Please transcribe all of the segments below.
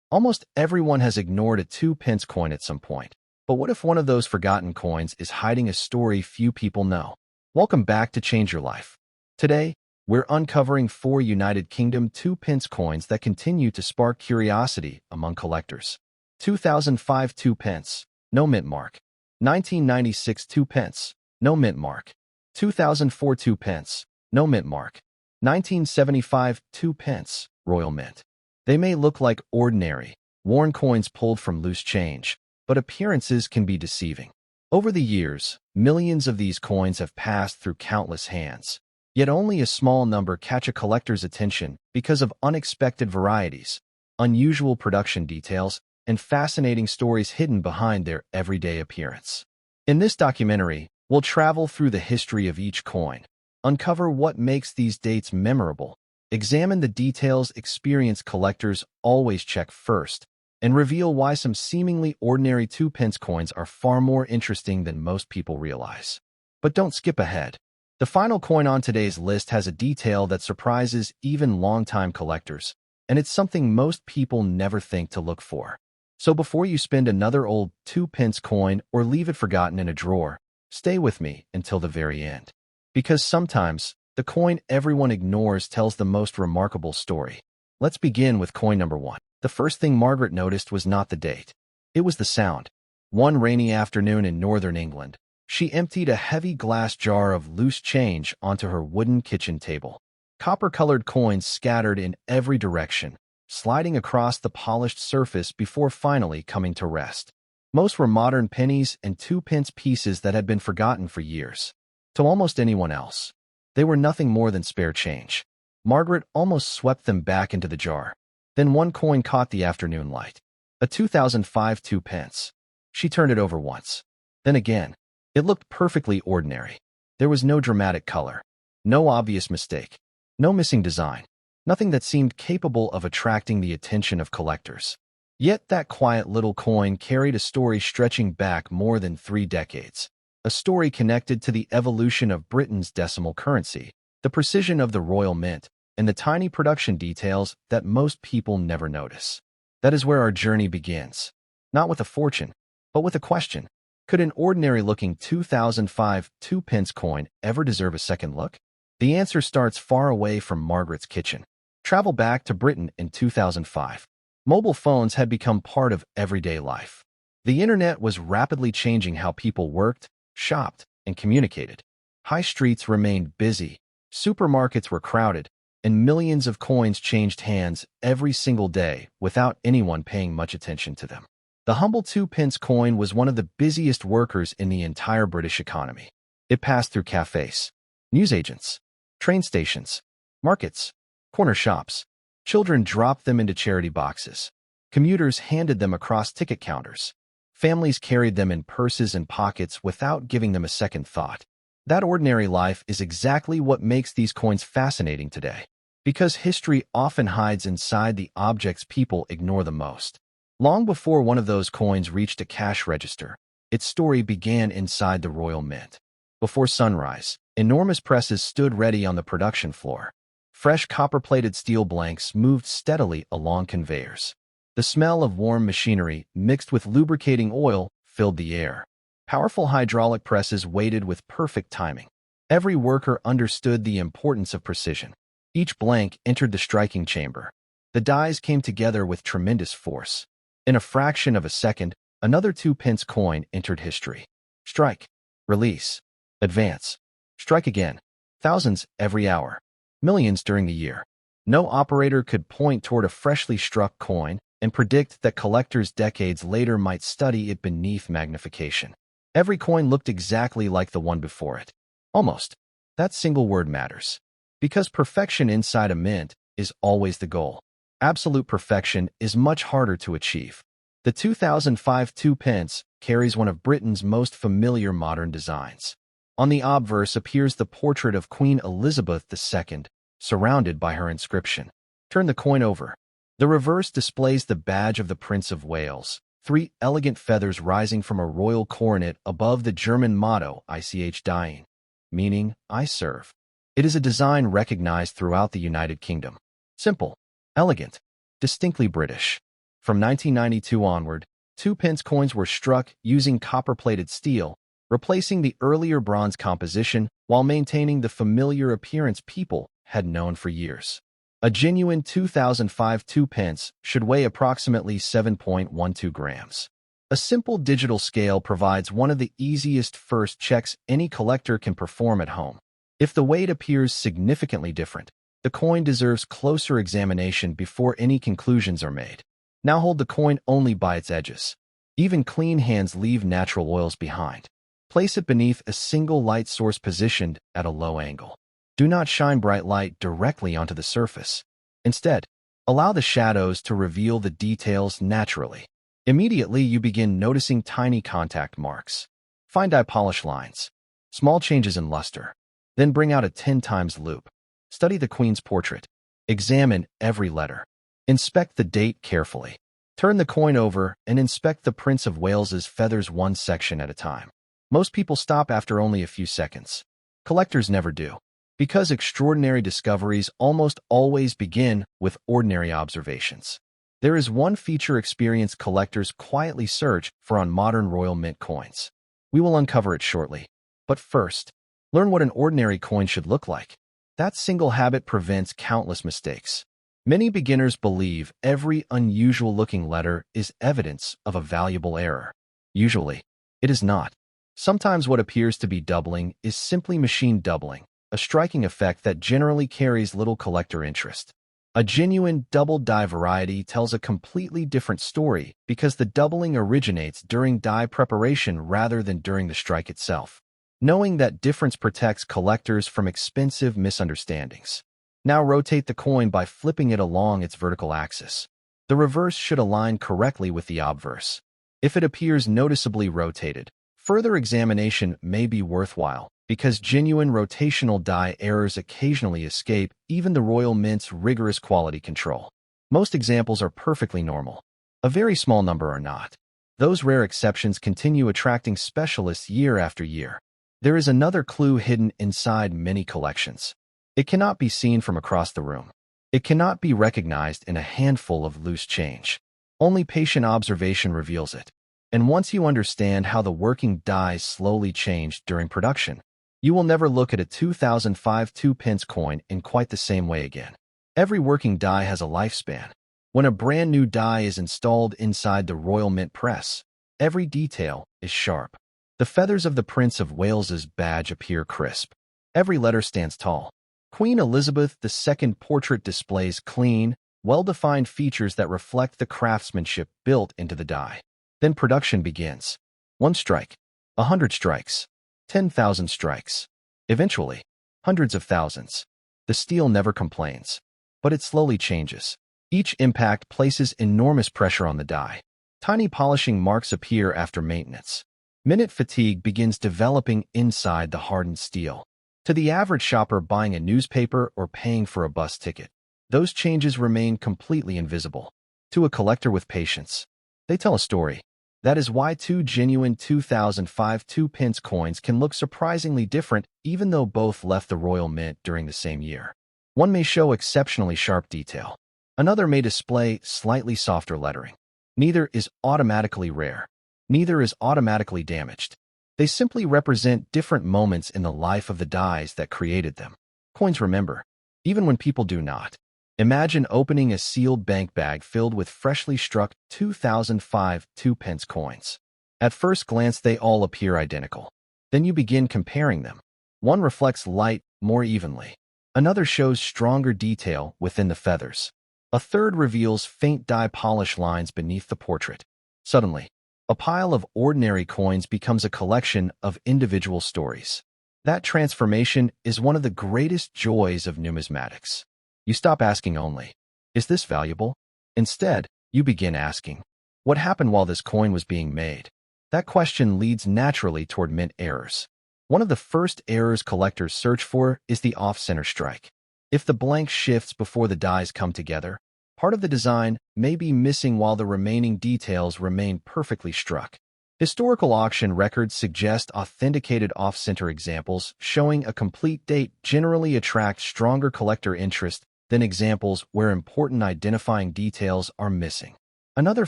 Almost everyone has ignored a 2-pence coin at some point. But what if one of those forgotten coins is hiding a story few people know? Welcome back to Change Your Life. Today, we're uncovering 4 United Kingdom 2-pence coins that continue to spark curiosity among collectors. 2005 2 pence, no mint mark. 1996 2 pence, no mint mark. 2004 2 pence, no mint mark. 1975 2 pence, royal mint. They may look like ordinary, worn coins pulled from loose change, but appearances can be deceiving. Over the years, millions of these coins have passed through countless hands, yet only a small number catch a collector's attention because of unexpected varieties, unusual production details, and fascinating stories hidden behind their everyday appearance. In this documentary, we'll travel through the history of each coin, uncover what makes these dates memorable, examine the details experienced collectors always check first, and reveal why some seemingly ordinary 2-pence coins are far more interesting than most people realize. But don't skip ahead. The final coin on today's list has a detail that surprises even longtime collectors, and it's something most people never think to look for. So before you spend another old 2-pence coin or leave it forgotten in a drawer, stay with me until the very end. Because sometimes, the coin everyone ignores tells the most remarkable story. Let's begin with coin number 1. The first thing Margaret noticed was not the date. It was the sound. One rainy afternoon in northern England, she emptied a heavy glass jar of loose change onto her wooden kitchen table. Copper-colored coins scattered in every direction, sliding across the polished surface before finally coming to rest. Most were modern pennies and 2-pence pieces that had been forgotten for years. To almost anyone else, they were nothing more than spare change. Margaret almost swept them back into the jar. Then one coin caught the afternoon light. A 2005 2 pence. She turned it over once. Then again. It looked perfectly ordinary. There was no dramatic color. No obvious mistake. No missing design. Nothing that seemed capable of attracting the attention of collectors. Yet that quiet little coin carried a story stretching back more than 3 decades. A story connected to the evolution of Britain's decimal currency, the precision of the royal mint, and the tiny production details that most people never notice. That is where our journey begins. Not with a fortune, but with a question. Could an ordinary-looking 2005 2-pence coin ever deserve a second look? The answer starts far away from Margaret's kitchen. Travel back to Britain in 2005. Mobile phones had become part of everyday life. The internet was rapidly changing how people worked, shopped, and communicated. High streets remained busy, supermarkets were crowded, and millions of coins changed hands every single day without anyone paying much attention to them. The humble 2-pence coin was one of the busiest workers in the entire British economy. It passed through cafes, newsagents, train stations, markets, corner shops. Children dropped them into charity boxes. Commuters handed them across ticket counters. Families carried them in purses and pockets without giving them a second thought. That ordinary life is exactly what makes these coins fascinating today, because history often hides inside the objects people ignore the most. Long before one of those coins reached a cash register, its story began inside the royal mint. Before sunrise, enormous presses stood ready on the production floor. Fresh copper-plated steel blanks moved steadily along conveyors. The smell of warm machinery mixed with lubricating oil filled the air. Powerful hydraulic presses waited with perfect timing. Every worker understood the importance of precision. Each blank entered the striking chamber. The dies came together with tremendous force. In a fraction of a second, another 2-pence coin entered history. Strike. Release. Advance. Strike again. Thousands every hour. Millions during the year. No operator could point toward a freshly struck coin and predict that collectors decades later might study it beneath magnification. Every coin looked exactly like the one before it. Almost. That single word matters. Because perfection inside a mint is always the goal. Absolute perfection is much harder to achieve. The 2005 2 pence carries one of Britain's most familiar modern designs. On the obverse appears the portrait of Queen Elizabeth II, surrounded by her inscription. Turn the coin over. The reverse displays the badge of the Prince of Wales, 3 elegant feathers rising from a royal coronet above the German motto Ich diene, meaning, I serve. It is a design recognized throughout the United Kingdom. Simple, elegant, distinctly British. From 1992 onward, 2-pence coins were struck using copper-plated steel, replacing the earlier bronze composition while maintaining the familiar appearance people had known for years. A genuine 2005 2-pence should weigh approximately 7.12 grams. A simple digital scale provides one of the easiest first checks any collector can perform at home. If the weight appears significantly different, the coin deserves closer examination before any conclusions are made. Now hold the coin only by its edges. Even clean hands leave natural oils behind. Place it beneath a single light source positioned at a low angle. Do not shine bright light directly onto the surface. Instead, allow the shadows to reveal the details naturally. Immediately, you begin noticing tiny contact marks, fine dye polish lines, small changes in luster. Then bring out a 10 times loupe. Study the Queen's portrait. Examine every letter. Inspect the date carefully. Turn the coin over and inspect the Prince of Wales's feathers one section at a time. Most people stop after only a few seconds. Collectors never do, because extraordinary discoveries almost always begin with ordinary observations. There is one feature experienced collectors quietly search for on modern royal mint coins. We will uncover it shortly. But first, learn what an ordinary coin should look like. That single habit prevents countless mistakes. Many beginners believe every unusual-looking letter is evidence of a valuable error. Usually, it is not. Sometimes what appears to be doubling is simply machine doubling, a striking effect that generally carries little collector interest. A genuine double die variety tells a completely different story because the doubling originates during die preparation rather than during the strike itself. Knowing that difference protects collectors from expensive misunderstandings. Now rotate the coin by flipping it along its vertical axis. The reverse should align correctly with the obverse. If it appears noticeably rotated, further examination may be worthwhile, because genuine rotational die errors occasionally escape even the Royal Mint's rigorous quality control. Most examples are perfectly normal. A very small number are not. Those rare exceptions continue attracting specialists year after year. There is another clue hidden inside many collections. It cannot be seen from across the room. It cannot be recognized in a handful of loose change. Only patient observation reveals it. And once you understand how the working dies slowly changed during production, you will never look at a 2005 2-pence coin in quite the same way again. Every working die has a lifespan. When a brand new die is installed inside the Royal Mint press, every detail is sharp. The feathers of the Prince of Wales's badge appear crisp. Every letter stands tall. Queen Elizabeth II portrait displays clean, well-defined features that reflect the craftsmanship built into the die. Then production begins. 1 strike, 100 strikes, 10,000 strikes. Eventually, hundreds of thousands. The steel never complains, but it slowly changes. Each impact places enormous pressure on the die. Tiny polishing marks appear after maintenance. Minute fatigue begins developing inside the hardened steel. To the average shopper buying a newspaper or paying for a bus ticket, those changes remain completely invisible. To a collector with patience, they tell a story. That is why two genuine 2005 2-pence coins can look surprisingly different even though both left the Royal Mint during the same year. One may show exceptionally sharp detail. Another may display slightly softer lettering. Neither is automatically rare. Neither is automatically damaged. They simply represent different moments in the life of the dies that created them. Coins remember, even when people do not. Imagine opening a sealed bank bag filled with freshly struck 2005 2-pence coins. At first glance, they all appear identical. Then you begin comparing them. One reflects light more evenly. Another shows stronger detail within the feathers. A third reveals faint dye polish lines beneath the portrait. Suddenly, a pile of ordinary coins becomes a collection of individual stories. That transformation is one of the greatest joys of numismatics. You stop asking only, is this valuable? Instead, you begin asking, what happened while this coin was being made? That question leads naturally toward mint errors. One of the first errors collectors search for is the off-center strike. If the blank shifts before the dies come together, part of the design may be missing while the remaining details remain perfectly struck. Historical auction records suggest authenticated off-center examples showing a complete date generally attract stronger collector interest than examples where important identifying details are missing. Another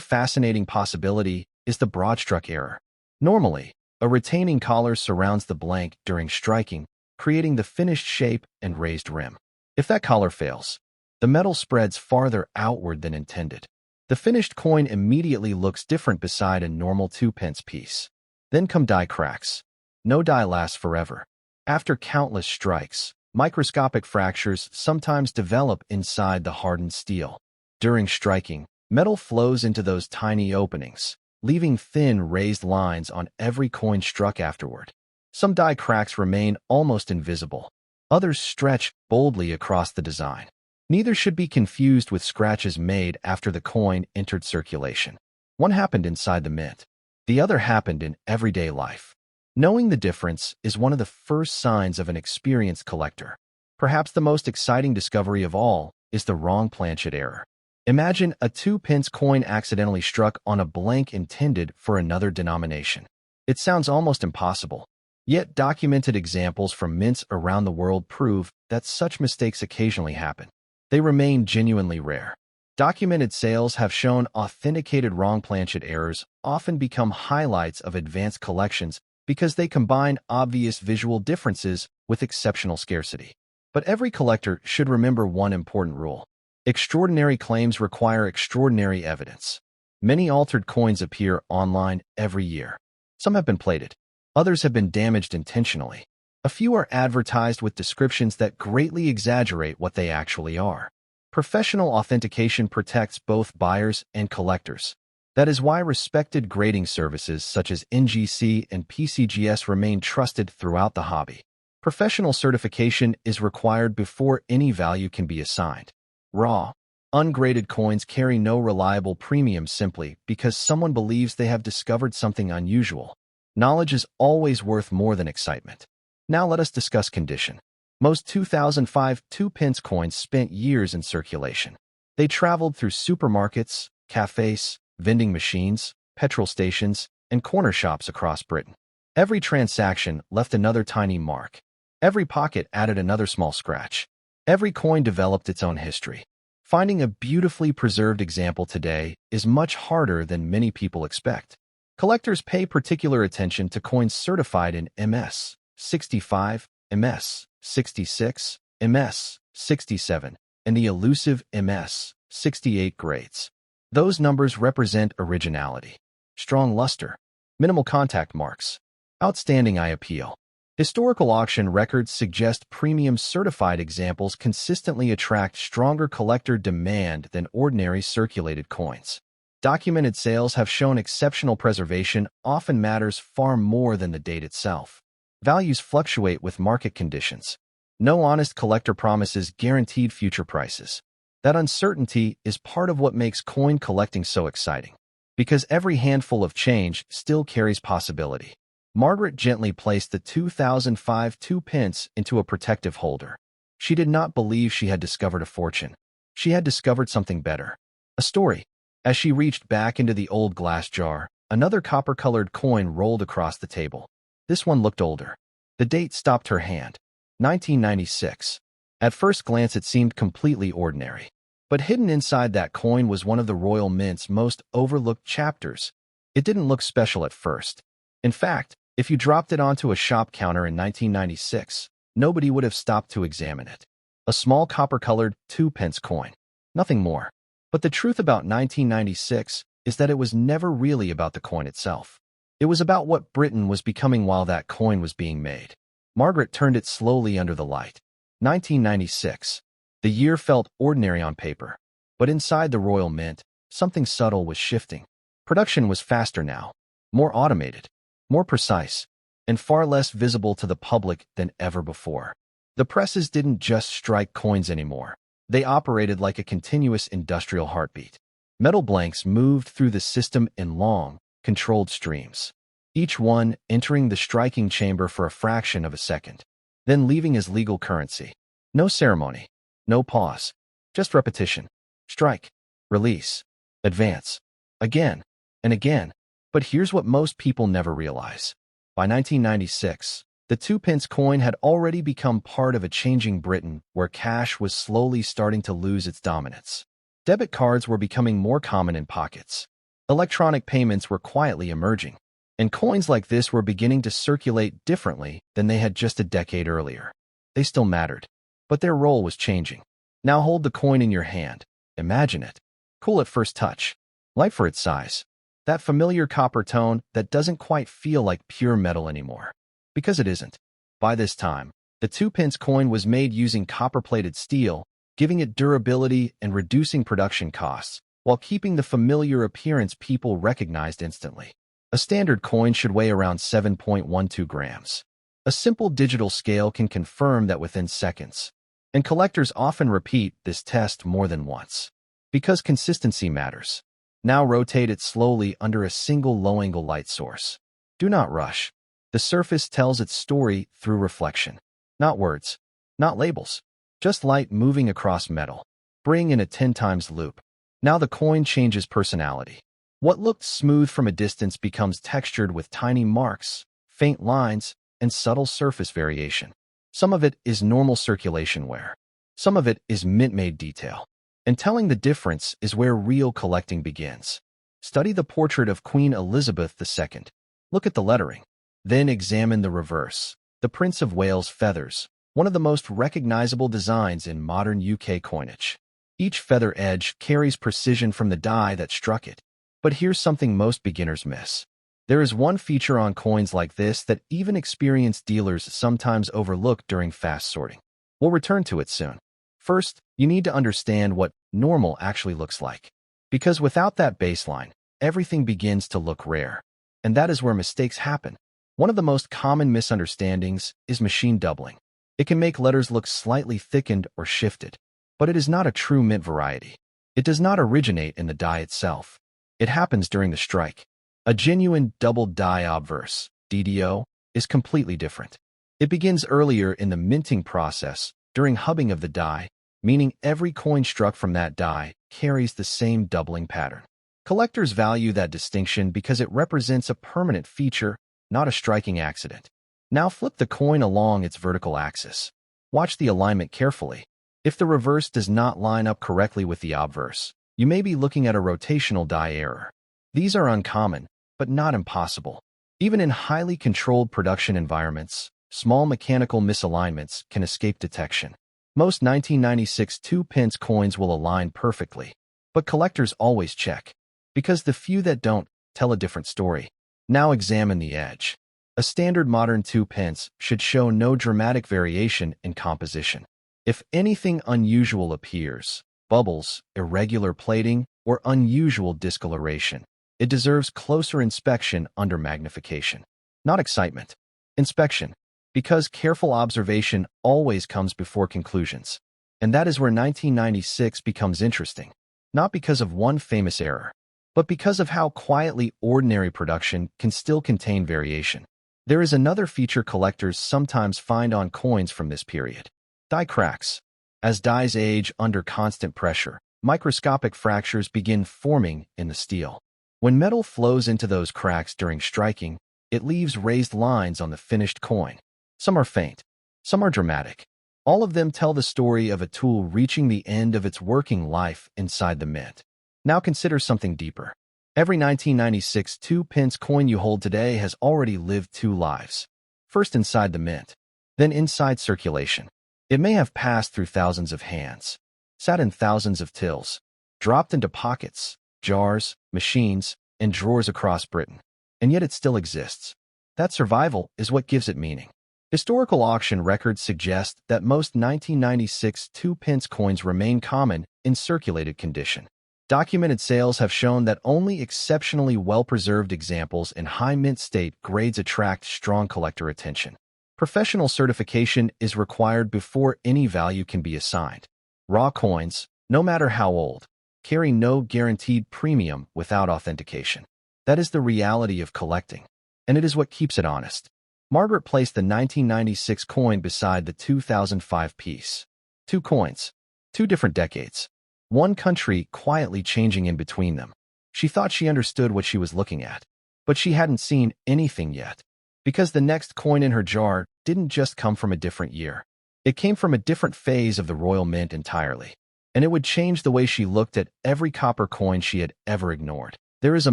fascinating possibility is the broadstruck error. Normally, a retaining collar surrounds the blank during striking, creating the finished shape and raised rim. If that collar fails, the metal spreads farther outward than intended. The finished coin immediately looks different beside a normal 2-pence piece. Then come die cracks. No die lasts forever. After countless strikes, microscopic fractures sometimes develop inside the hardened steel. During striking, metal flows into those tiny openings, leaving thin, raised lines on every coin struck afterward. Some die cracks remain almost invisible. Others stretch boldly across the design. Neither should be confused with scratches made after the coin entered circulation. One happened inside the mint. The other happened in everyday life. Knowing the difference is one of the first signs of an experienced collector. Perhaps the most exciting discovery of all is the wrong planchet error. Imagine a 2-pence coin accidentally struck on a blank intended for another denomination. It sounds almost impossible. Yet documented examples from mints around the world prove that such mistakes occasionally happen. They remain genuinely rare. Documented sales have shown authenticated wrong planchet errors often become highlights of advanced collections because they combine obvious visual differences with exceptional scarcity. But every collector should remember one important rule. Extraordinary claims require extraordinary evidence. Many altered coins appear online every year. Some have been plated. Others have been damaged intentionally. A few are advertised with descriptions that greatly exaggerate what they actually are. Professional authentication protects both buyers and collectors. That is why respected grading services such as NGC and PCGS remain trusted throughout the hobby. Professional certification is required before any value can be assigned. Raw, ungraded coins carry no reliable premium simply because someone believes they have discovered something unusual. Knowledge is always worth more than excitement. Now let us discuss condition. Most 2005 2-pence coins spent years in circulation. They traveled through supermarkets, cafes, vending machines, petrol stations, and corner shops across Britain. Every transaction left another tiny mark. Every pocket added another small scratch. Every coin developed its own history. Finding a beautifully preserved example today is much harder than many people expect. Collectors pay particular attention to coins certified in MS 65, MS 66, MS 67, and the elusive MS 68 grades. Those numbers represent originality, strong luster, minimal contact marks, outstanding eye appeal. Historical auction records suggest premium certified examples consistently attract stronger collector demand than ordinary circulated coins. Documented sales have shown exceptional preservation often matters far more than the date itself. Values fluctuate with market conditions. No honest collector promises guaranteed future prices. That uncertainty is part of what makes coin collecting so exciting. Because every handful of change still carries possibility. Margaret gently placed the 2005 2-pence into a protective holder. She did not believe she had discovered a fortune. She had discovered something better. A story. As she reached back into the old glass jar, another copper-colored coin rolled across the table. This one looked older. The date stopped her hand. 1996. At first glance it seemed completely ordinary. But hidden inside that coin was one of the Royal Mint's most overlooked chapters. It didn't look special at first. In fact, if you dropped it onto a shop counter in 1996, nobody would have stopped to examine it. A small copper-colored 2-pence coin. Nothing more. But the truth about 1996 is that it was never really about the coin itself. It was about what Britain was becoming while that coin was being made. Margaret turned it slowly under the light. 1996. The year felt ordinary on paper. But inside the Royal Mint, something subtle was shifting. Production was faster now, more automated, more precise, and far less visible to the public than ever before. The presses didn't just strike coins anymore. They operated like a continuous industrial heartbeat. Metal blanks moved through the system in long, controlled streams, each one entering the striking chamber for a fraction of a second, then leaving as legal currency. No ceremony, no pause, just repetition. Strike, release, advance, again and again. But here's what most people never realize. By 1996, the 2-pence coin had already become part of a changing Britain where cash was slowly starting to lose its dominance. Debit cards were becoming more common in pockets. Electronic payments were quietly emerging, and coins like this were beginning to circulate differently than they had just a decade earlier. They still mattered, but their role was changing. Now hold the coin in your hand. Imagine it. Cool at first touch. Light for its size. That familiar copper tone that doesn't quite feel like pure metal anymore. Because it isn't. By this time, the 2-pence coin was made using copper-plated steel, giving it durability and reducing production costs, while keeping the familiar appearance people recognized instantly. A standard coin should weigh around 7.12 grams. A simple digital scale can confirm that within seconds. And collectors often repeat this test more than once. Because consistency matters. Now rotate it slowly under a single low-angle light source. Do not rush. The surface tells its story through reflection. Not words. Not labels. Just light moving across metal. Bring in a 10 times loupe. Now the coin changes personality. What looked smooth from a distance becomes textured with tiny marks, faint lines, and subtle surface variation. Some of it is normal circulation wear. Some of it is mint-made detail. And telling the difference is where real collecting begins. Study the portrait of Queen Elizabeth II. Look at the lettering. Then examine the reverse. The Prince of Wales feathers, one of the most recognizable designs in modern UK coinage. Each feather edge carries precision from the die that struck it. But here's something most beginners miss. There is one feature on coins like this that even experienced dealers sometimes overlook during fast sorting. We'll return to it soon. First, you need to understand what normal actually looks like. Because without that baseline, everything begins to look rare. And that is where mistakes happen. One of the most common misunderstandings is machine doubling. It can make letters look slightly thickened or shifted. But it is not a true mint variety. It does not originate in the die itself. It happens during the strike. A genuine double die obverse, DDO, is completely different. It begins earlier in the minting process, during hubbing of the die, meaning every coin struck from that die carries the same doubling pattern. Collectors value that distinction because it represents a permanent feature, not a striking accident. Now flip the coin along its vertical axis. Watch the alignment carefully. If the reverse does not line up correctly with the obverse, you may be looking at a rotational die error. These are uncommon, but not impossible. Even in highly controlled production environments, small mechanical misalignments can escape detection. Most 1996 2-pence coins will align perfectly, but collectors always check, because the few that don't tell a different story. Now examine the edge. A standard modern 2-pence should show no dramatic variation in composition. If anything unusual appears, bubbles, irregular plating, or unusual discoloration, it deserves closer inspection under magnification. Not excitement. Inspection. Because careful observation always comes before conclusions. And that is where 1996 becomes interesting. Not because of one famous error, but because of how quietly ordinary production can still contain variation. There is another feature collectors sometimes find on coins from this period. Die cracks. As dies age under constant pressure, microscopic fractures begin forming in the steel. When metal flows into those cracks during striking, it leaves raised lines on the finished coin. Some are faint, some are dramatic. All of them tell the story of a tool reaching the end of its working life inside the mint. Now consider something deeper. Every 1996 2-pence coin you hold today has already lived two lives. First inside the mint, then inside circulation. It may have passed through thousands of hands, sat in thousands of tills, dropped into pockets, jars, machines, and drawers across Britain, and yet it still exists. That survival is what gives it meaning. Historical auction records suggest that most 1996 2-pence coins remain common in circulated condition. Documented sales have shown that only exceptionally well-preserved examples in high mint state grades attract strong collector attention. Professional certification is required before any value can be assigned. Raw coins, no matter how old, carry no guaranteed premium without authentication. That is the reality of collecting, and it is what keeps it honest. Margaret placed the 1996 coin beside the 2005 piece. Two coins, two different decades. One country quietly changing in between them. She thought she understood what she was looking at, but she hadn't seen anything yet. Because the next coin in her jar didn't just come from a different year. It came from a different phase of the royal mint entirely. and it would change the way she looked at every copper coin she had ever ignored. There is a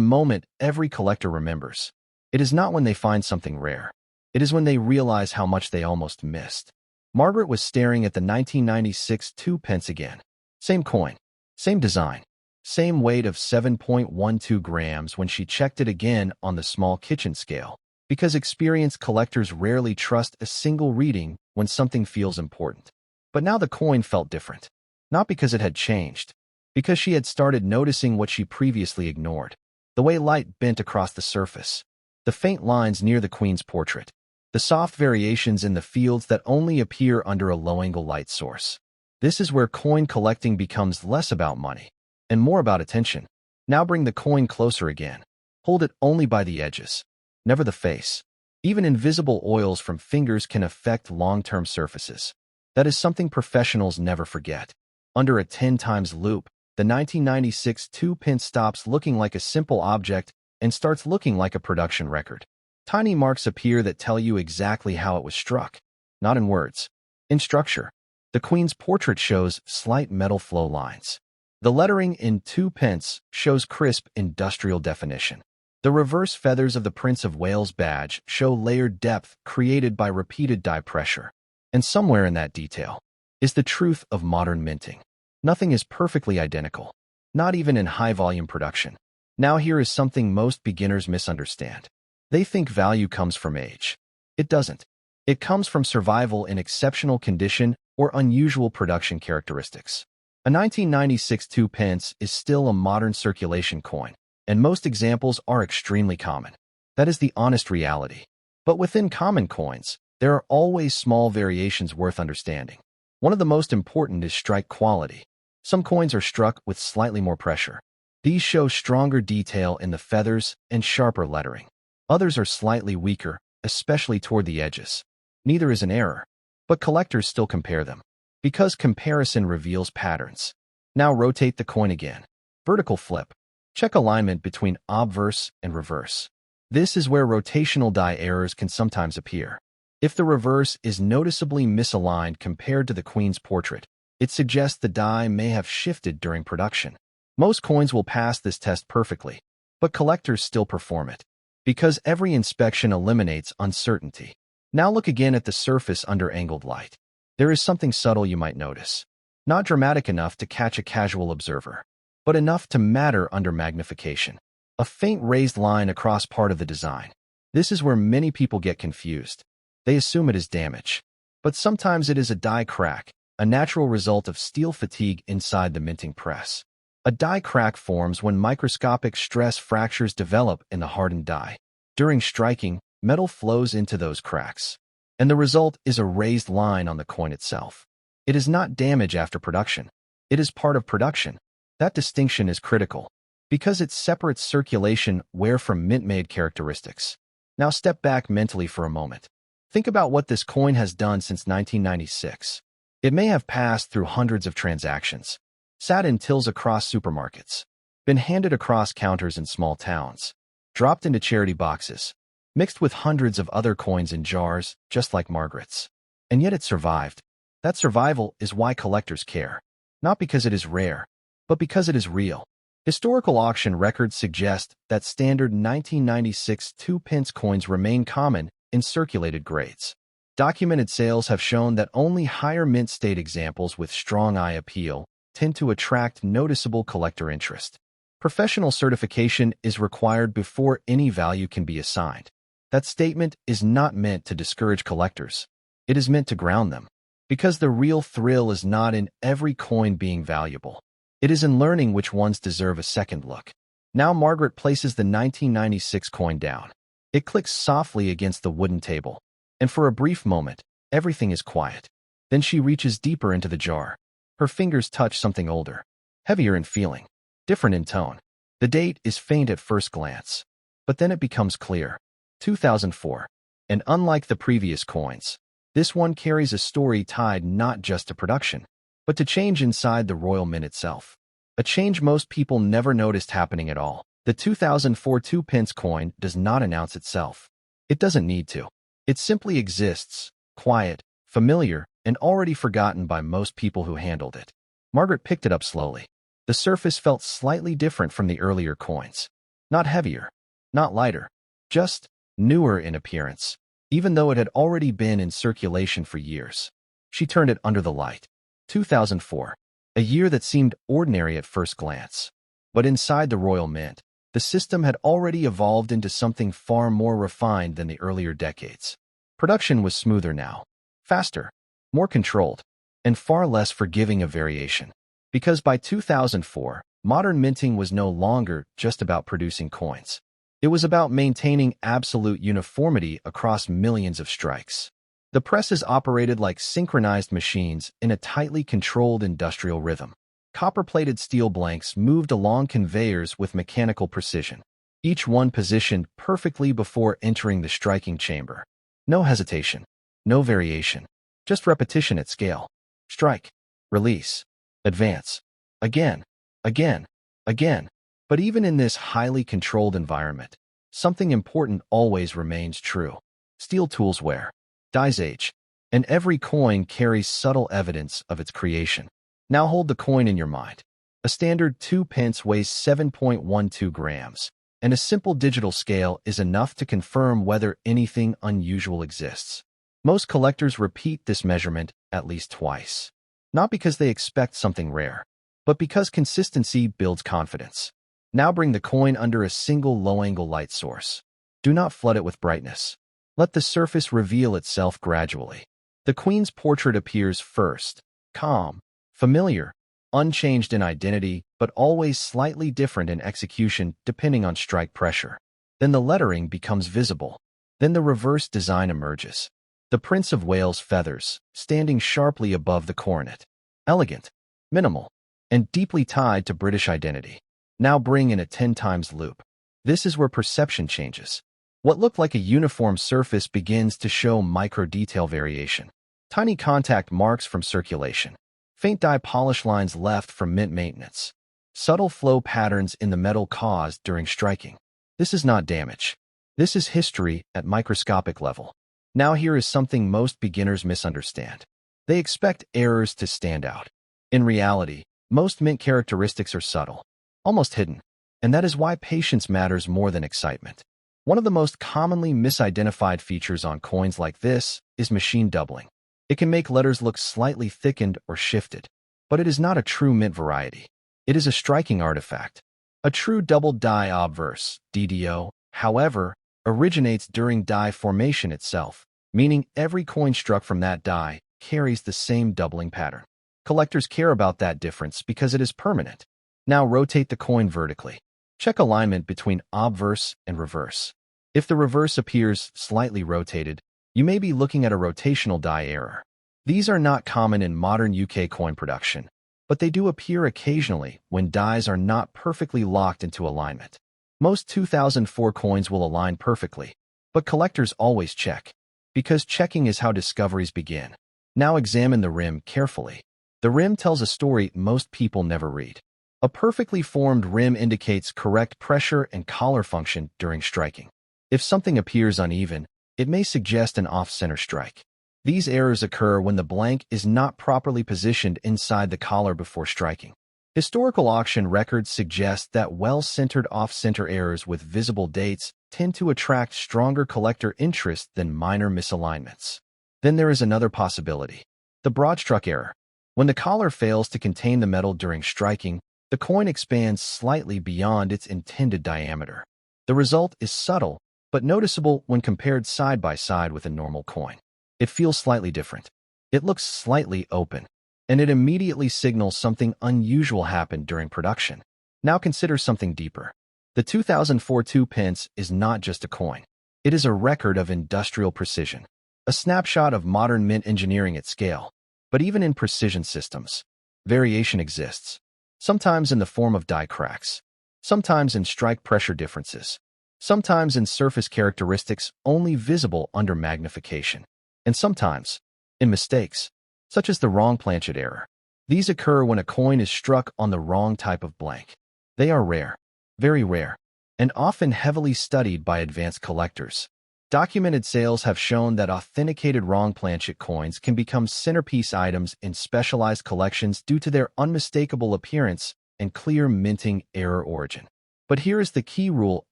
moment every collector remembers. It is not when they find something rare. It is when they realize how much they almost missed. Margaret was staring at the 1996 2 pence again. Same coin, same design, same weight of 7.12 grams when she checked it again on the small kitchen scale. Because experienced collectors rarely trust a single reading when something feels important. But now the coin felt different. Not because it had changed, because she had started noticing what she previously ignored. The way light bent across the surface, the faint lines near the Queen's portrait, the soft variations in the fields that only appear under a low-angle light source. This is where coin collecting becomes less about money and more about attention. Now bring the coin closer again. Hold it only by the edges, never the face. Even invisible oils from fingers can affect long-term surfaces. That is something professionals never forget. Under a 10 times loupe, the 1996 2 pence stops looking like a simple object and starts looking like a production record. Tiny marks appear that tell you exactly how it was struck, not in words, in structure. The Queen's portrait shows slight metal flow lines. The lettering in 2 pence shows crisp industrial definition. The reverse feathers of the Prince of Wales badge show layered depth created by repeated die pressure. And somewhere in that detail is the truth of modern minting. Nothing is perfectly identical, not even in high-volume production. Now here is something most beginners misunderstand. They think value comes from age. It doesn't. It comes from survival in exceptional condition or unusual production characteristics. A 1996 2 pence is still a modern circulation coin, and most examples are extremely common. That is the honest reality. But within common coins, there are always small variations worth understanding. One of the most important is strike quality. Some coins are struck with slightly more pressure. These show stronger detail in the feathers and sharper lettering. Others are slightly weaker, especially toward the edges. Neither is an error, but collectors still compare them, because comparison reveals patterns. Now rotate the coin again. Vertical flip. Check alignment between obverse and reverse. This is where rotational die errors can sometimes appear. If the reverse is noticeably misaligned compared to the Queen's portrait, it suggests the die may have shifted during production. Most coins will pass this test perfectly, but collectors still perform it, because every inspection eliminates uncertainty. Now look again at the surface under angled light. There is something subtle you might notice. Not dramatic enough to catch a casual observer, but enough to matter under magnification. A faint raised line across part of the design. This is where many people get confused. They assume it is damage, but sometimes it is a die crack, a natural result of steel fatigue inside the minting press. A die crack forms when microscopic stress fractures develop in the hardened die. During striking, metal flows into those cracks, and the result is a raised line on the coin itself. It is not damage after production. It is part of production. That distinction is critical, because it separates circulation wear from mint-made characteristics. Now step back mentally for a moment. Think about what this coin has done since 1996. It may have passed through hundreds of transactions, sat in tills across supermarkets, been handed across counters in small towns, dropped into charity boxes, mixed with hundreds of other coins in jars, just like Margaret's. And yet it survived. That survival is why collectors care. Not because it is rare, but because it is real. Historical auction records suggest that standard 1996 2 pence coins remain common in circulated grades. Documented sales have shown that only higher mint state examples with strong eye appeal tend to attract noticeable collector interest. Professional certification is required before any value can be assigned. That statement is not meant to discourage collectors. It is meant to ground them. Because the real thrill is not in every coin being valuable. It is in learning which ones deserve a second look. Now Margaret places the 1996 coin down. It clicks softly against the wooden table, and for a brief moment, everything is quiet. Then she reaches deeper into the jar. Her fingers touch something older, heavier in feeling, different in tone. The date is faint at first glance, but then it becomes clear. 2004. And unlike the previous coins, this one carries a story tied not just to production, but to change inside the royal mint itself. A change most people never noticed happening at all. The 2004 2 pence coin does not announce itself. It doesn't need to. It simply exists, quiet, familiar, and already forgotten by most people who handled it. Margaret picked it up slowly. The surface felt slightly different from the earlier coins. Not heavier, not lighter, just newer in appearance, even though it had already been in circulation for years. She turned it under the light. 2004, a year that seemed ordinary at first glance. But inside the Royal Mint, the system had already evolved into something far more refined than the earlier decades. Production was smoother now, faster, more controlled, and far less forgiving of variation. Because by 2004, modern minting was no longer just about producing coins. It was about maintaining absolute uniformity across millions of strikes. The presses operated like synchronized machines in a tightly controlled industrial rhythm. Copper-plated steel blanks moved along conveyors with mechanical precision, each one positioned perfectly before entering the striking chamber. No hesitation, no variation, just repetition at scale. Strike, release, advance, again, again, again. But even in this highly controlled environment, something important always remains true. Steel tools wear, dies age, and every coin carries subtle evidence of its creation. Now hold the coin in your mind. A standard 2 pence weighs 7.12 grams, and a simple digital scale is enough to confirm whether anything unusual exists. Most collectors repeat this measurement at least twice, not because they expect something rare, but because consistency builds confidence. Now bring the coin under a single low-angle light source. Do not flood it with brightness. Let the surface reveal itself gradually. The Queen's portrait appears first, calm, familiar, unchanged in identity, but always slightly different in execution depending on strike pressure. Then the lettering becomes visible. Then the reverse design emerges. The Prince of Wales feathers, standing sharply above the coronet. Elegant, minimal, and deeply tied to British identity. Now bring in a 10 times loupe. This is where perception changes. What looked like a uniform surface begins to show micro-detail variation. Tiny contact marks from circulation. Faint dye polish lines left from mint maintenance. Subtle flow patterns in the metal caused during striking. This is not damage. This is history at microscopic level. Now here is something most beginners misunderstand. They expect errors to stand out. In reality, most mint characteristics are subtle, almost hidden, and that is why patience matters more than excitement. One of the most commonly misidentified features on coins like this is machine doubling. It can make letters look slightly thickened or shifted, but it is not a true mint variety. It is a striking artifact. A true double die obverse, DDO, however, originates during die formation itself, meaning every coin struck from that die carries the same doubling pattern. Collectors care about that difference because it is permanent. Now rotate the coin vertically. Check alignment between obverse and reverse. If the reverse appears slightly rotated, you may be looking at a rotational die error. These are not common in modern UK coin production, but they do appear occasionally when dies are not perfectly locked into alignment. Most 2004 coins will align perfectly, but collectors always check, because checking is how discoveries begin. Now examine the rim carefully. The rim tells a story most people never read. A perfectly formed rim indicates correct pressure and collar function during striking. If something appears uneven, it may suggest an off-center strike. These errors occur when the blank is not properly positioned inside the collar before striking. Historical auction records suggest that well-centered off-center errors with visible dates tend to attract stronger collector interest than minor misalignments. Then there is another possibility: the broad-struck error. When the collar fails to contain the metal during striking, the coin expands slightly beyond its intended diameter. The result is subtle, but noticeable when compared side by side with a normal coin. It feels slightly different. It looks slightly open, and it immediately signals something unusual happened during production. Now consider something deeper. The 2004 2 pence is not just a coin. It is a record of industrial precision, a snapshot of modern mint engineering at scale. But even in precision systems, variation exists. Sometimes in the form of die cracks, sometimes in strike pressure differences, sometimes in surface characteristics only visible under magnification, and sometimes in mistakes, such as the wrong planchet error. These occur when a coin is struck on the wrong type of blank. They are rare, very rare, and often heavily studied by advanced collectors. Documented sales have shown that authenticated wrong planchet coins can become centerpiece items in specialized collections due to their unmistakable appearance and clear minting error origin. But here is the key rule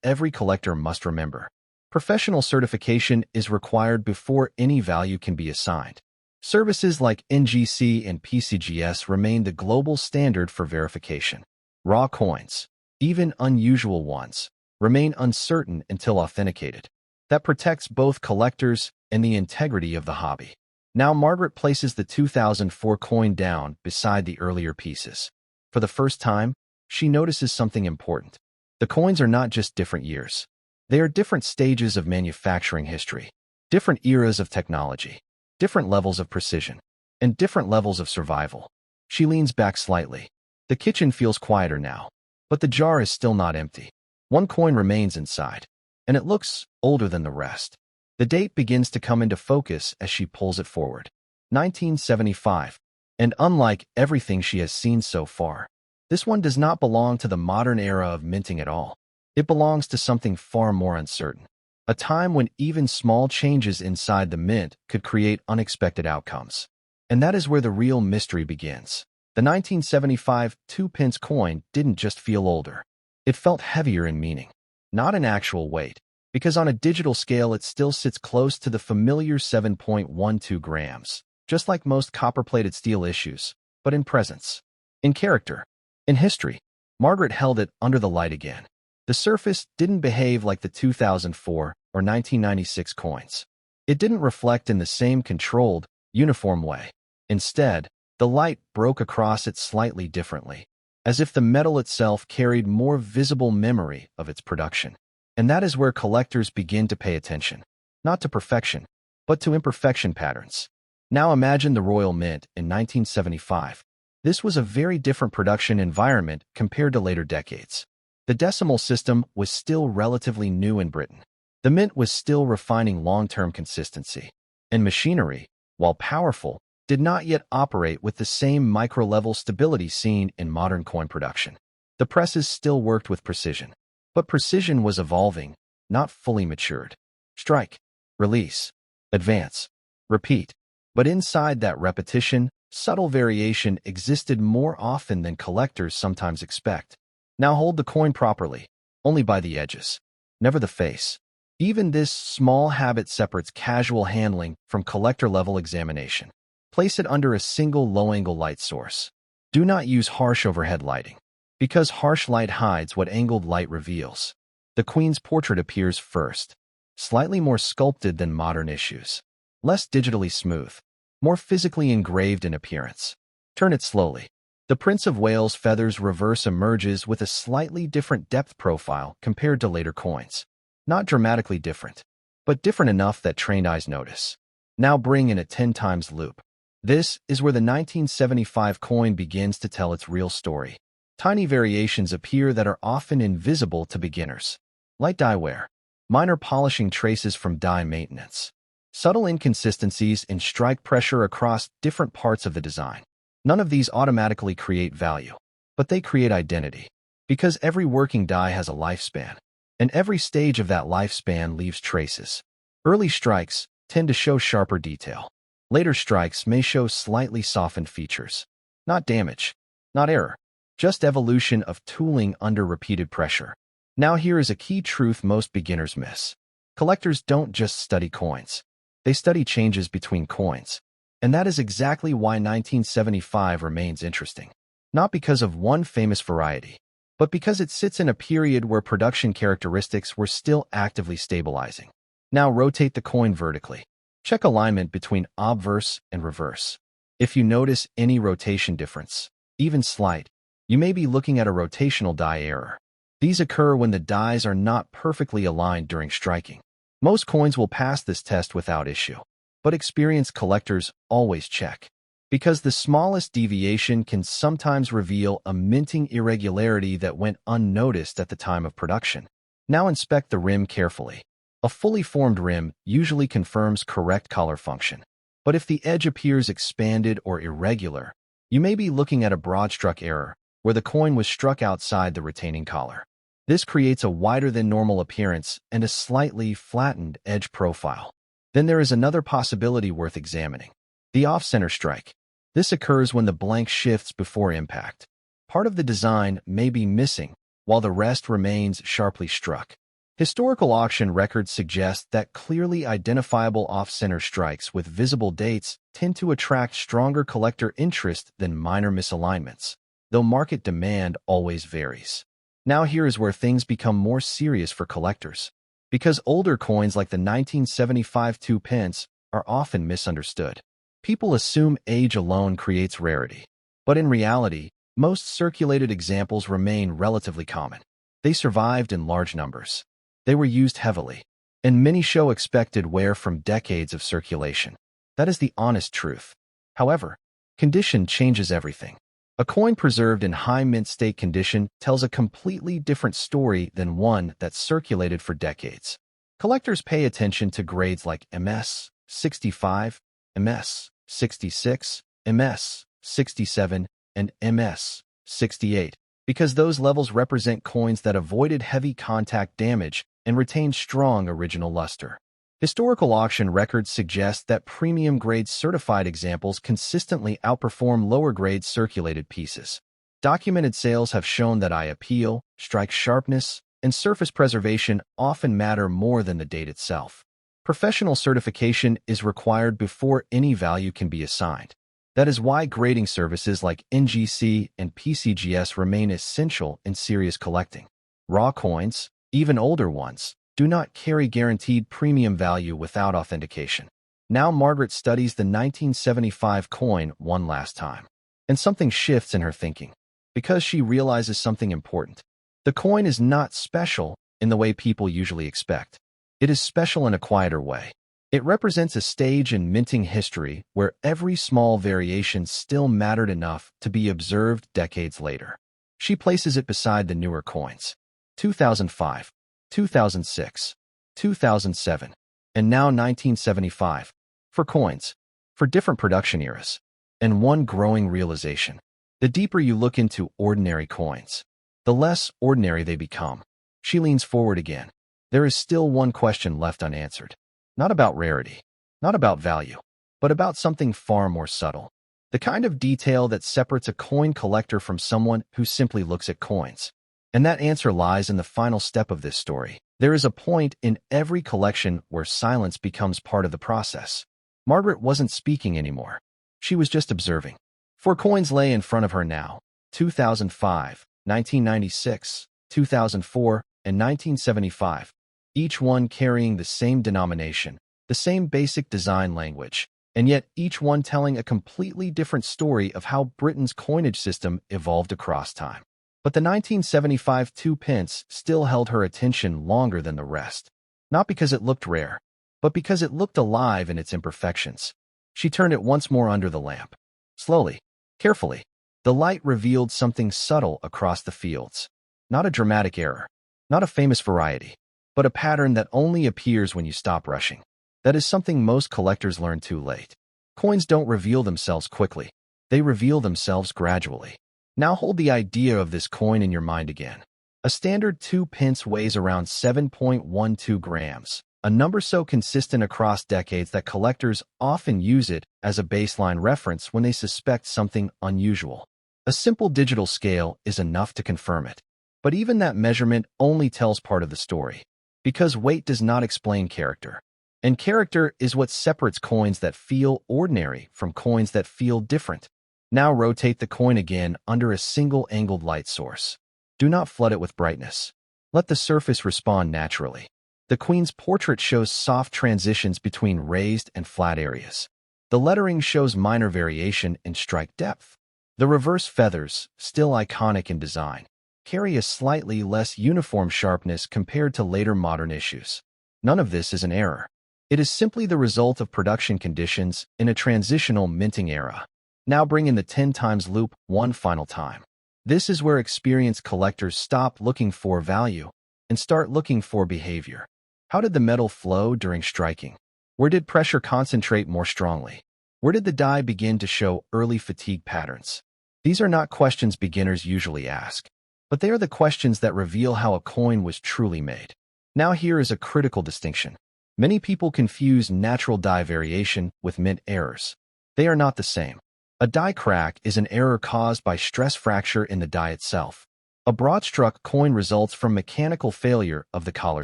every collector must remember. Professional certification is required before any value can be assigned. Services like NGC and PCGS remain the global standard for verification. Raw coins, even unusual ones, remain uncertain until authenticated. That protects both collectors and the integrity of the hobby. Now Margaret places the 2004 coin down beside the earlier pieces. For the first time, she notices something important. The coins are not just different years. They are different stages of manufacturing history, different eras of technology, different levels of precision, and different levels of survival. She leans back slightly. The kitchen feels quieter now, but the jar is still not empty. One coin remains inside, and it looks older than the rest. The date begins to come into focus as she pulls it forward. 1975. And unlike everything she has seen so far, this one does not belong to the modern era of minting at all. It belongs to something far more uncertain, a time when even small changes inside the mint could create unexpected outcomes. And that is where the real mystery begins. The 1975 2-pence coin didn't just feel older. It felt heavier in meaning, not in actual weight, because on a digital scale it still sits close to the familiar 7.12 grams, just like most copper-plated steel issues, but in presence, in character, in history. Margaret held it under the light again. The surface didn't behave like the 2004 or 1996 coins. It didn't reflect in the same controlled, uniform way. Instead, the light broke across it slightly differently, as if the metal itself carried more visible memory of its production. And that is where collectors begin to pay attention, not to perfection, but to imperfection patterns. Now imagine the Royal Mint in 1975. This was a very different production environment compared to later decades. The decimal system was still relatively new in Britain. The mint was still refining long-term consistency. And machinery, while powerful, did not yet operate with the same micro-level stability seen in modern coin production. The presses still worked with precision. But precision was evolving, not fully matured. Strike, release, advance, repeat. But inside that repetition, subtle variation existed more often than collectors sometimes expect. Now hold the coin properly, only by the edges, never the face. Even this small habit separates casual handling from collector-level examination. Place it under a single low-angle light source. Do not use harsh overhead lighting, because harsh light hides what angled light reveals. The Queen's portrait appears first, slightly more sculpted than modern issues, less digitally smooth, more physically engraved in appearance. Turn it slowly. The Prince of Wales feathers reverse emerges with a slightly different depth profile compared to later coins. Not dramatically different, but different enough that trained eyes notice. Now bring in a 10 times loupe. This is where the 1975 coin begins to tell its real story. Tiny variations appear that are often invisible to beginners. Light dye wear, minor polishing traces from dye maintenance, subtle inconsistencies in strike pressure across different parts of the design. None of these automatically create value, but they create identity, because every working die has a lifespan, and every stage of that lifespan leaves traces. Early strikes tend to show sharper detail. Later strikes may show slightly softened features. Not damage, not error, just evolution of tooling under repeated pressure. Now here is a key truth most beginners miss. Collectors don't just study coins. They study changes between coins. And that is exactly why 1975 remains interesting. Not because of one famous variety, but because it sits in a period where production characteristics were still actively stabilizing. Now rotate the coin vertically. Check alignment between obverse and reverse. If you notice any rotation difference, even slight, you may be looking at a rotational die error. These occur when the dies are not perfectly aligned during striking. Most coins will pass this test without issue. But experienced collectors always check, because the smallest deviation can sometimes reveal a minting irregularity that went unnoticed at the time of production. Now inspect the rim carefully. A fully formed rim usually confirms correct collar function. But if the edge appears expanded or irregular, you may be looking at a broad struck error, where the coin was struck outside the retaining collar. This creates a wider than normal appearance and a slightly flattened edge profile. Then there is another possibility worth examining: the off-center strike. This occurs when the blank shifts before impact. Part of the design may be missing, while the rest remains sharply struck. Historical auction records suggest that clearly identifiable off-center strikes with visible dates tend to attract stronger collector interest than minor misalignments, though market demand always varies. Now here is where things become more serious for collectors, because older coins like the 1975 2 pence are often misunderstood. People assume age alone creates rarity, but in reality, most circulated examples remain relatively common. They survived in large numbers. They were used heavily, and many show expected wear from decades of circulation. That is the honest truth. However, condition changes everything. A coin preserved in high mint state condition tells a completely different story than one that circulated for decades. Collectors pay attention to grades like MS 65, MS 66, MS 67, and MS 68, because those levels represent coins that avoided heavy contact damage and retained strong original luster. Historical auction records suggest that premium-grade certified examples consistently outperform lower-grade circulated pieces. Documented sales have shown that eye appeal, strike sharpness, and surface preservation often matter more than the date itself. Professional certification is required before any value can be assigned. That is why grading services like NGC and PCGS remain essential in serious collecting. Raw coins, even older ones, do not carry guaranteed premium value without authentication. Now Margaret studies the 1975 coin one last time, and something shifts in her thinking, because she realizes something important. The coin is not special in the way people usually expect. It is special in a quieter way. It represents a stage in minting history where every small variation still mattered enough to be observed decades later. She places it beside the newer coins: 2005, 2006, 2007, and now 1975, for coins, for different production eras. And one growing realization: the deeper you look into ordinary coins, the less ordinary they become. She leans forward again. There is still one question left unanswered. Not about rarity, not about value, but about something far more subtle. The kind of detail that separates a coin collector from someone who simply looks at coins. And that answer lies in the final step of this story. There is a point in every collection where silence becomes part of the process. Margaret wasn't speaking anymore. She was just observing. Four coins lay in front of her now: 2005, 1996, 2004, and 1975. Each one carrying the same denomination, the same basic design language, and yet each one telling a completely different story of how Britain's coinage system evolved across time. But the 1975 2 pence still held her attention longer than the rest. Not because it looked rare, but because it looked alive in its imperfections. She turned it once more under the lamp. Slowly, carefully, the light revealed something subtle across the fields. Not a dramatic error, not a famous variety, but a pattern that only appears when you stop rushing. That is something most collectors learn too late. Coins don't reveal themselves quickly. They reveal themselves gradually. Now hold the idea of this coin in your mind again. A standard 2 pence weighs around 7.12 grams, a number so consistent across decades that collectors often use it as a baseline reference when they suspect something unusual. A simple digital scale is enough to confirm it. But even that measurement only tells part of the story, because weight does not explain character. And character is what separates coins that feel ordinary from coins that feel different. Now rotate the coin again under a single angled light source. Do not flood it with brightness. Let the surface respond naturally. The Queen's portrait shows soft transitions between raised and flat areas. The lettering shows minor variation in strike depth. The reverse feathers, still iconic in design, carry a slightly less uniform sharpness compared to later modern issues. None of this is an error. It is simply the result of production conditions in a transitional minting era. Now bring in the 10 times loupe one final time. This is where experienced collectors stop looking for value and start looking for behavior. How did the metal flow during striking? Where did pressure concentrate more strongly? Where did the die begin to show early fatigue patterns? These are not questions beginners usually ask. but they are the questions that reveal how a coin was truly made. Now here is a critical distinction. Many people confuse natural die variation with mint errors. They are not the same. A die crack is an error caused by stress fracture in the die itself. A broad-struck coin results from mechanical failure of the collar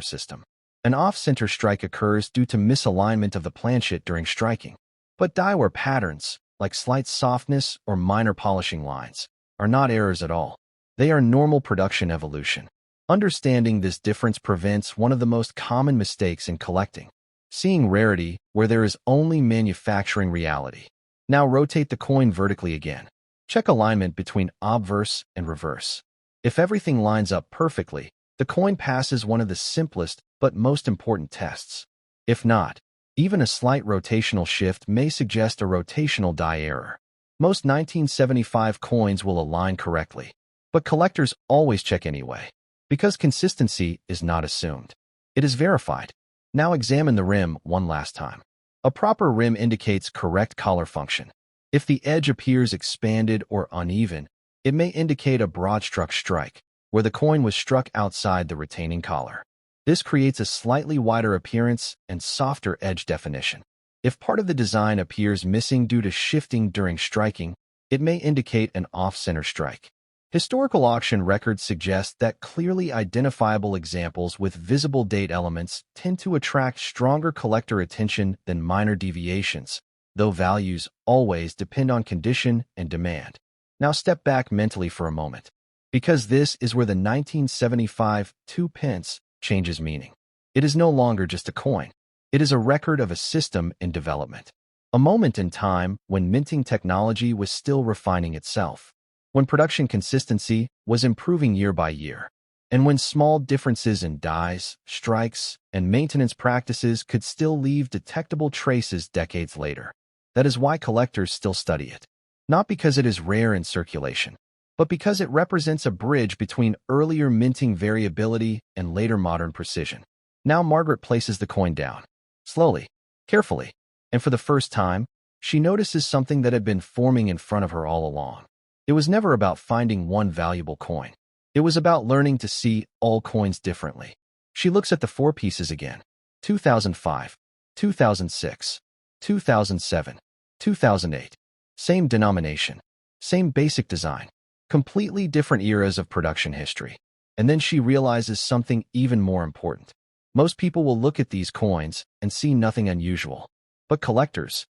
system. An off-center strike occurs due to misalignment of the planchet during striking. But die wear patterns, like slight softness or minor polishing lines, are not errors at all. They are normal production evolution. Understanding this difference prevents one of the most common mistakes in collecting: seeing rarity where there is only manufacturing reality. Now rotate the coin vertically again. Check alignment between obverse and reverse. If everything lines up perfectly, the coin passes one of the simplest but most important tests. If not, even a slight rotational shift may suggest a rotational die error. Most 1975 coins will align correctly, but collectors always check anyway, because consistency is not assumed. It is verified. Now examine the rim one last time. A proper rim indicates correct collar function. If the edge appears expanded or uneven, it may indicate a broad-struck strike, where the coin was struck outside the retaining collar. This creates a slightly wider appearance and softer edge definition. If part of the design appears missing due to shifting during striking, it may indicate an off-center strike. Historical auction records suggest that clearly identifiable examples with visible date elements tend to attract stronger collector attention than minor deviations, though values always depend on condition and demand. Now step back mentally for a moment, because this is where the 1975 2 pence changes meaning. It is no longer just a coin. It is a record of a system in development. A moment in time when minting technology was still refining itself, when production consistency was improving year by year, and when small differences in dies, strikes, and maintenance practices could still leave detectable traces decades later. That is why collectors still study it. Not because it is rare in circulation, but because it represents a bridge between earlier minting variability and later modern precision. Now Margaret places the coin down, slowly, carefully, and for the first time, she notices something that had been forming in front of her all along. It was never about finding one valuable coin. It was about learning to see all coins differently. She looks at the four pieces again: 2005, 2006, 2007, 2008. Same denomination, same basic design, completely different eras of production history. And then she realizes something even more important. Most people will look at these coins and see nothing unusual. But collectors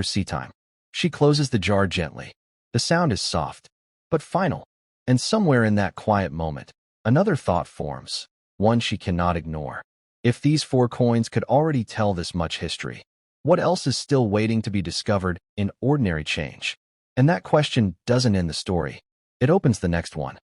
see time. She closes the jar gently. The sound is soft, but final. And somewhere in that quiet moment, another thought forms, one she cannot ignore. If these four coins could already tell this much history, what else is still waiting to be discovered in ordinary change? And that question doesn't end the story. It opens the next one.